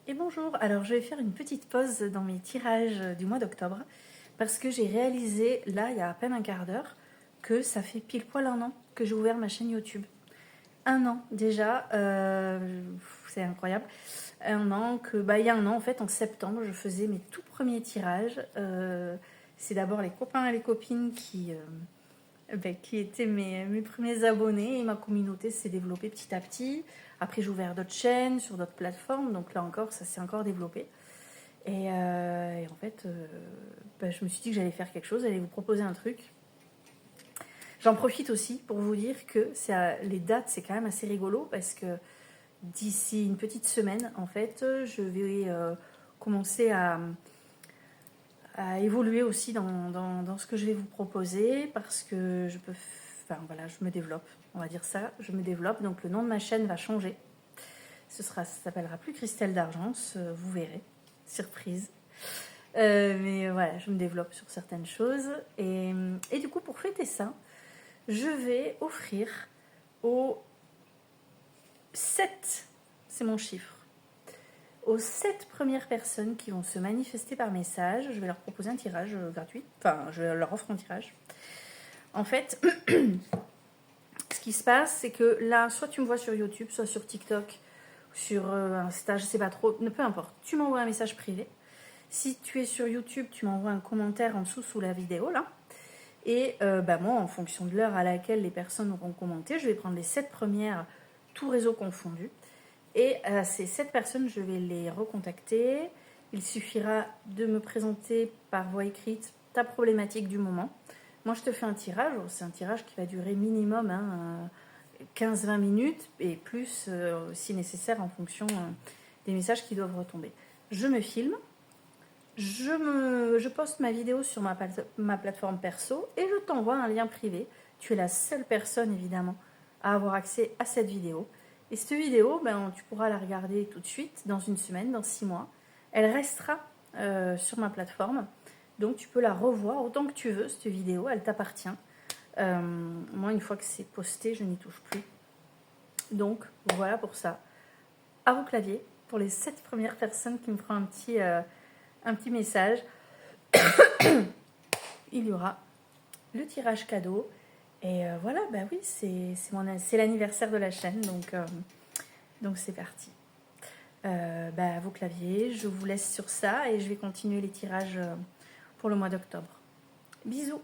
Et bonjour, alors je vais faire une petite pause dans mes tirages du mois d'octobre parce que j'ai réalisé là il y a à peine un quart d'heure que ça fait pile poil un an que j'ai ouvert ma chaîne YouTube. Un an déjà, c'est incroyable. Un an que, il y a un an en fait, en septembre, je faisais mes tout premiers tirages. C'est d'abord les copains et les copines qui étaient mes premiers abonnés, et ma communauté s'est développée petit à petit. Après, j'ai ouvert d'autres chaînes sur d'autres plateformes, donc là encore, ça s'est encore développé. Et en fait, je me suis dit que j'allais faire quelque chose, j'allais vous proposer un truc. J'en profite aussi pour vous dire que les dates, c'est quand même assez rigolo parce que d'ici une petite semaine, en fait, je vais commencer à évoluer aussi dans ce que je vais vous proposer parce que je me développe, on va dire ça, je me développe, donc le nom de ma chaîne va changer. Ça s'appellera plus Christelle d'Argence, vous verrez, surprise. Mais voilà, je me développe sur certaines choses et du coup pour fêter ça, je vais offrir aux 7, c'est mon chiffre, aux 7 premières personnes qui vont se manifester par message, je vais leur proposer un tirage gratuit. Enfin, je leur offre un tirage. En fait, ce qui se passe, c'est que là, soit tu me vois sur YouTube, soit sur TikTok, sur Insta, je sais pas trop, peu importe. Tu m'envoies un message privé. Si tu es sur YouTube, tu m'envoies un commentaire en dessous sous la vidéo, là. Et moi, en fonction de l'heure à laquelle les personnes auront commenté, je vais prendre les 7 premières, tout réseau confondu. Et ces 7 personnes, je vais les recontacter. Il suffira de me présenter par voie écrite ta problématique du moment. Moi, je te fais un tirage. C'est un tirage qui va durer minimum 15-20 minutes et plus si nécessaire en fonction des messages qui doivent retomber. Je me filme, je poste ma vidéo sur ma plateforme perso et je t'envoie un lien privé. Tu es la seule personne évidemment à avoir accès à cette vidéo. Et cette vidéo, tu pourras la regarder tout de suite, dans une semaine, dans 6 mois. Elle restera sur ma plateforme. Donc tu peux la revoir autant que tu veux, cette vidéo, elle t'appartient. Moi, une fois que c'est posté, je n'y touche plus. Donc voilà pour ça. À vos claviers, pour les 7 premières personnes qui me feront un petit message, il y aura le tirage cadeau. Et voilà, oui, c'est l'anniversaire de la chaîne, donc c'est parti. À vos claviers, je vous laisse sur ça et je vais continuer les tirages pour le mois d'octobre. Bisous!